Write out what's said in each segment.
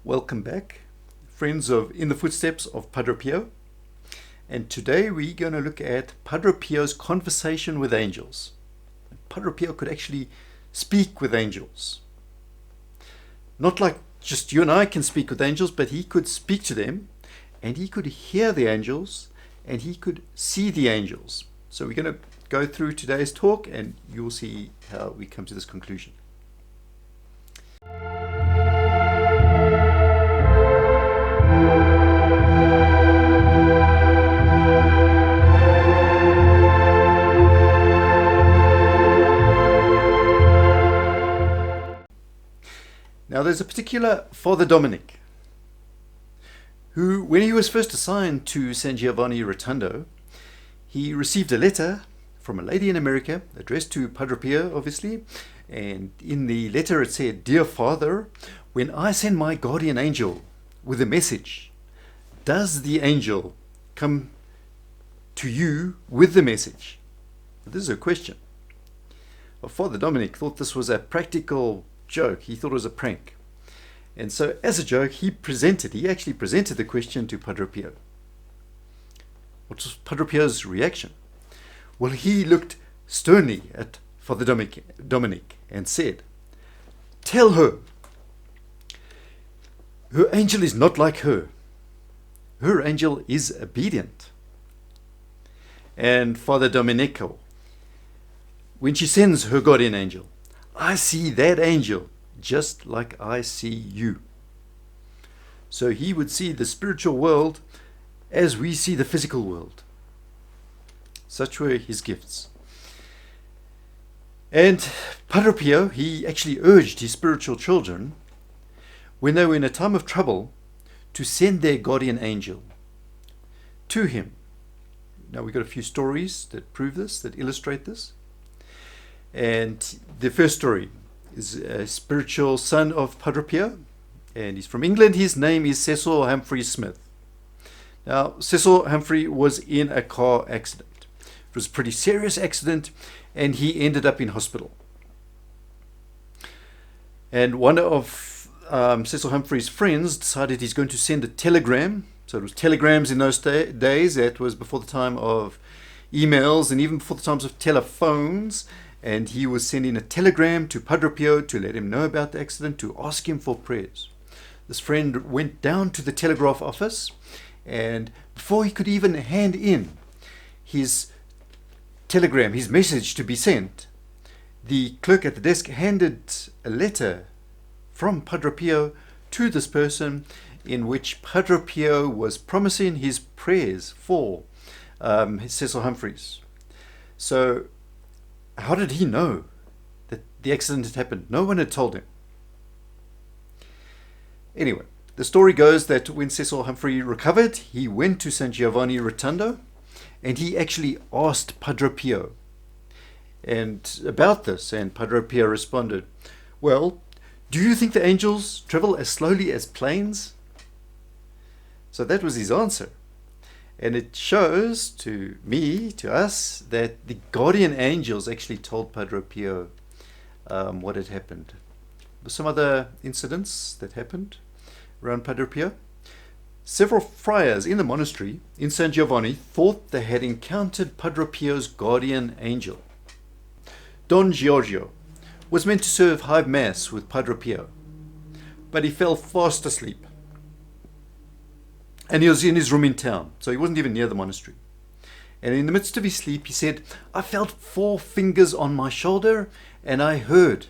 Welcome back, friends of In the Footsteps of Padre Pio. And today we're going to look at Padre Pio's conversation with angels. Padre Pio could actually speak with angels. Not like just you and I can speak with angels, but he could speak to them, and he could hear the angels, and he could see the angels. So we're going to go through today's talk, and you'll see how we come to this conclusion. Now there's a particular Father Dominic who, when he was first assigned to San Giovanni Rotondo, he received a letter from a lady in America addressed to Padre Pio, obviously, and in the letter it said, "Dear Father, when I send my guardian angel with a message, does the angel come to you with the message?" This is a question. Well, Father Dominic thought this was a practical joke. He thought it was a prank. And so as a joke, he actually presented the question to Padre Pio. What was Padre Pio's reaction? Well, he looked sternly at Father Dominic and said, "Tell her, her angel is not like her. Her angel is obedient. And Father Domenico, when she sends her guardian angel, I see that angel just like I see you." So he would see the spiritual world as we see the physical world. Such were his gifts. And Padre Pio, he actually urged his spiritual children, when they were in a time of trouble, to send their guardian angel to him. Now we've got a few stories that prove this, that illustrate this. And the first story is a spiritual son of Padre Pio, and he's from England. His name is Cecil Humphrey Smith. Now, Cecil Humphrey was in a car accident. It was a pretty serious accident, and he ended up in hospital. And one of Cecil Humphrey's friends decided he's going to send a telegram. So it was telegrams in those days. That was before the time of emails and even before the times of telephones. And he was sending a telegram to Padre Pio to let him know about the accident, to ask him for prayers. This friend went down to the telegraph office, and before he could even hand in his telegram, his message to be sent, the clerk at the desk handed a letter from Padre Pio to this person, in which Padre Pio was promising his prayers for Cecil Humphreys. So how did he know that the accident had happened? No one had told him. Anyway, the story goes that when Cecil Humphrey recovered, he went to San Giovanni Rotondo, and he actually asked Padre Pio about this, and Padre Pio responded, "Well, do you think the angels travel as slowly as planes?" So that was his answer. And it shows to me, to us, that the guardian angels actually told Padre Pio what had happened. There were some other incidents that happened around Padre Pio. Several friars in the monastery in San Giovanni thought they had encountered Padre Pio's guardian angel. Don Giorgio was meant to serve high mass with Padre Pio, but he fell fast asleep. And he was in his room in town, so he wasn't even near the monastery. And in the midst of his sleep, he said, "I felt 4 fingers on my shoulder, and I heard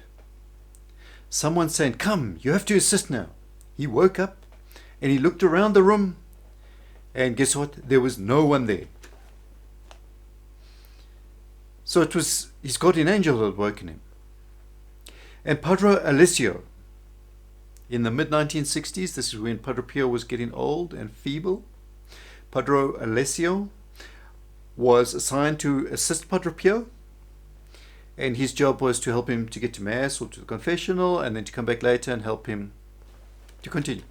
someone saying, 'Come, you have to assist now.'" He woke up, and he looked around the room, and guess what? There was no one there. So it was his guardian angel who had woken him. And Padre Alessio, in the mid-1960s, this is when Padre Pio was getting old and feeble, Padre Alessio was assigned to assist Padre Pio, and his job was to help him to get to Mass or to the confessional, and then to come back later and help him to continue.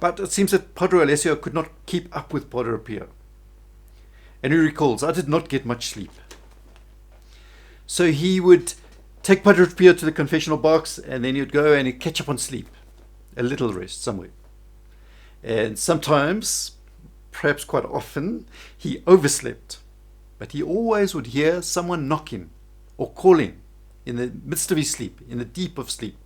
But it seems that Padre Alessio could not keep up with Padre Pio. And he recalls, "I did not get much sleep." So he would take Padre Pio to the confessional box, and then he'd go and he'd catch up on sleep. A little rest somewhere. And sometimes, perhaps quite often, he overslept. But he always would hear someone knocking or calling in the midst of his sleep, in the deep of sleep.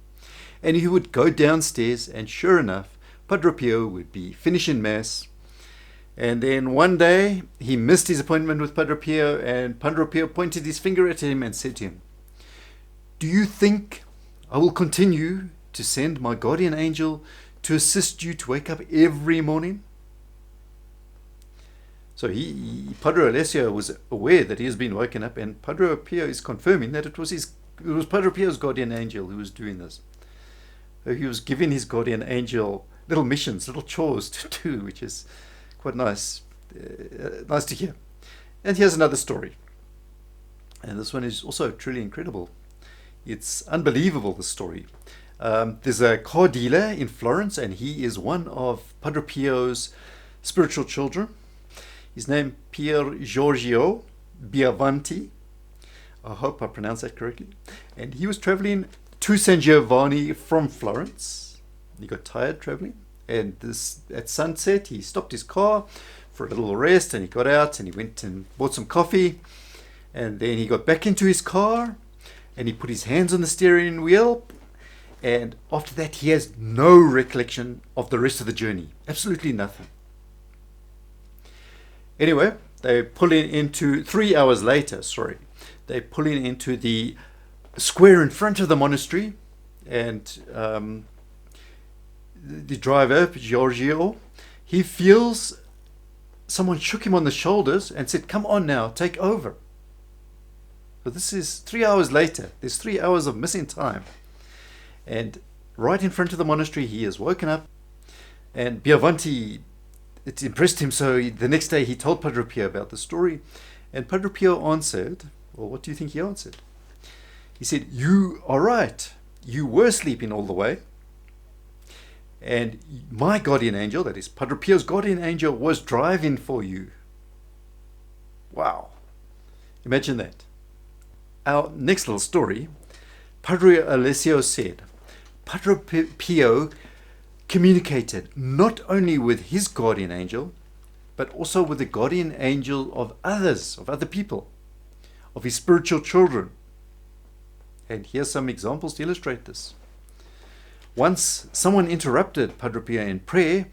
And he would go downstairs, and sure enough, Padre Pio would be finishing Mass. And then one day, he missed his appointment with Padre Pio, and Padre Pio pointed his finger at him and said to him, "Do you think I will continue to send my guardian angel to assist you to wake up every morning?" So Padre Alessio was aware that he has been woken up, and Padre Pio is confirming that it was Padre Pio's guardian angel who was doing this. So he was giving his guardian angel little missions, little chores to do, which is quite nice, nice to hear. And here's another story, and this one is also truly incredible. It's unbelievable, this story. There's a car dealer in Florence, and he is one of Padre Pio's spiritual children. His name Pier Giorgio Biavanti. I hope I pronounced that correctly. And he was traveling to San Giovanni from Florence. He got tired traveling, and at sunset he stopped his car for a little rest, and he got out and he went and bought some coffee, and then he got back into his car and he put his hands on the steering wheel, and after that he has no recollection of the rest of the journey. Absolutely nothing. Anyway, they're pulling into 3 hours later, they're pulling into the square in front of the monastery, and the driver, Giorgio, he feels someone shook him on the shoulders and said, "Come on now, take over." So this is 3 hours later. There's 3 hours of missing time. And right in front of the monastery, he is woken up, and Biavanti, it impressed him, so the next day he told Padre Pio about the story, and Padre Pio answered, well, what do you think he answered? He said, "You are right. You were sleeping all the way, and my guardian angel, that is Padre Pio's guardian angel, was driving for you." Wow. Imagine that. Our next little story, Padre Alessio said, Padre Pio communicated not only with his guardian angel, but also with the guardian angel of others, of other people, of his spiritual children. And here's some examples to illustrate this. Once someone interrupted Padre Pio in prayer,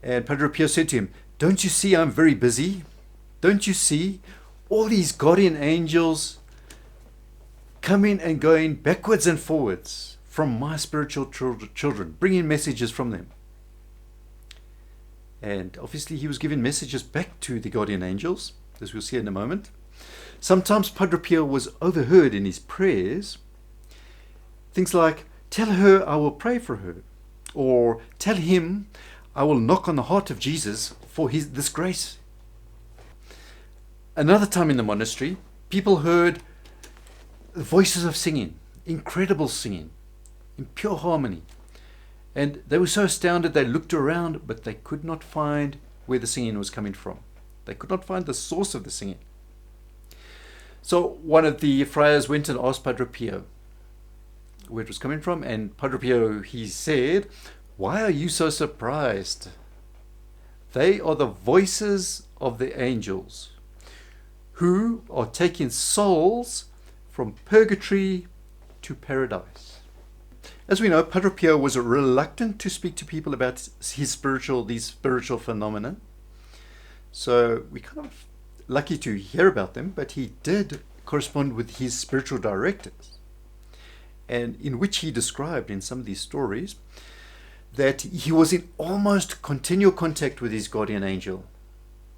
and Padre Pio said to him, "Don't you see I'm very busy? Don't you see all these guardian angels coming and going backwards and forwards from my spiritual children, bringing messages from them?" And obviously he was giving messages back to the guardian angels, as we'll see in a moment. Sometimes Padre Pio was overheard in his prayers. Things like, "Tell her I will pray for her," or "Tell him I will knock on the heart of Jesus for this grace." Another time in the monastery, people heard voices of singing, incredible singing, in pure harmony. And they were so astounded they looked around, but they could not find where the singing was coming from. They could not find the source of the singing. So one of the friars went and asked Padre Pio where it was coming from, and Padre Pio, he said, "Why are you so surprised? They are the voices of the angels who are taking souls from purgatory to paradise." As we know, Padre Pio was reluctant to speak to people about these spiritual phenomena. So we're kind of lucky to hear about them, but he did correspond with his spiritual directors, and in which he described in some of these stories that he was in almost continual contact with his guardian angel,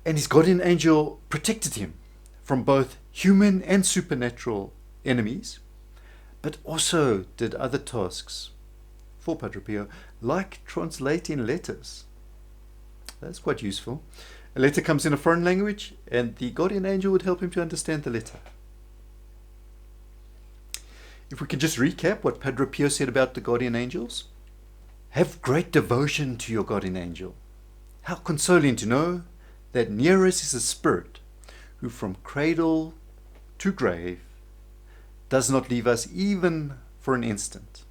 and his guardian angel protected him from both human and supernatural enemies, but also did other tasks for Padre Pio, like translating letters. That's quite useful. A letter comes in a foreign language, and the guardian angel would help him to understand the letter. If we can just recap what Padre Pio said about the guardian angels. Have great devotion to your guardian angel. How consoling to know that near us is a spirit who from cradle to grave does not leave us even for an instant.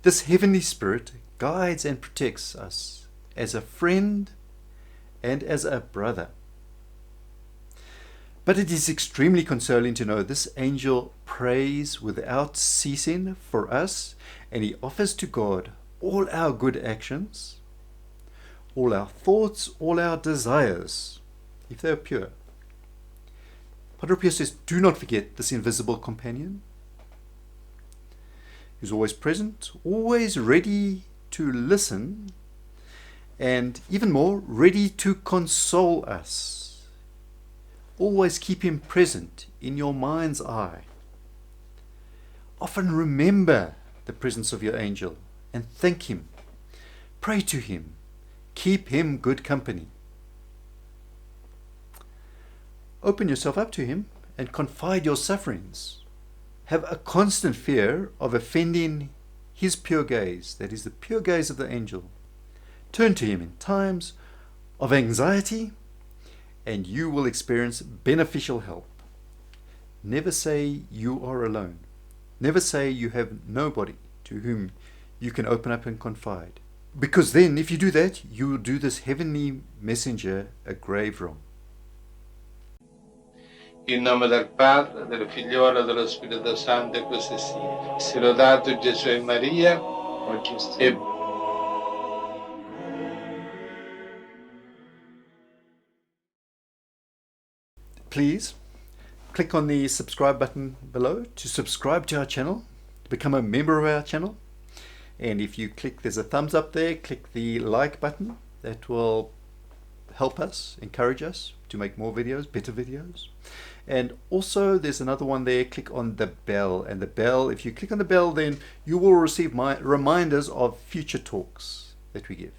This heavenly spirit guides and protects us as a friend and as a brother. But it is extremely consoling to know this angel prays without ceasing for us, and he offers to God all our good actions, all our thoughts, all our desires, if they are pure. Padre Pio says, do not forget this invisible companion who's always present, always ready to listen, and even more, ready to console us. Always keep him present in your mind's eye. Often remember the presence of your angel and thank him. Pray to him. Keep him good company. Open yourself up to him and confide your sufferings. Have a constant fear of offending his pure gaze, that is the pure gaze of the angel. Turn to him in times of anxiety, and you will experience beneficial help. Never say you are alone. Never say you have nobody to whom you can open up and confide. Because then, if you do that, you will do this heavenly messenger a grave wrong. In nome del Padre, del Figliolo e dello Spirito Santo, e così sia. Sia lodato Gesù e Maria, e Please click on the subscribe button below to subscribe to our channel, to become a member of our channel. And if you click, there's a thumbs up there, click the like button. That will help us, encourage us to make more videos, better videos. And also there's another one there, click on the bell. And the bell, if you click on the bell, then you will receive my reminders of future talks that we give.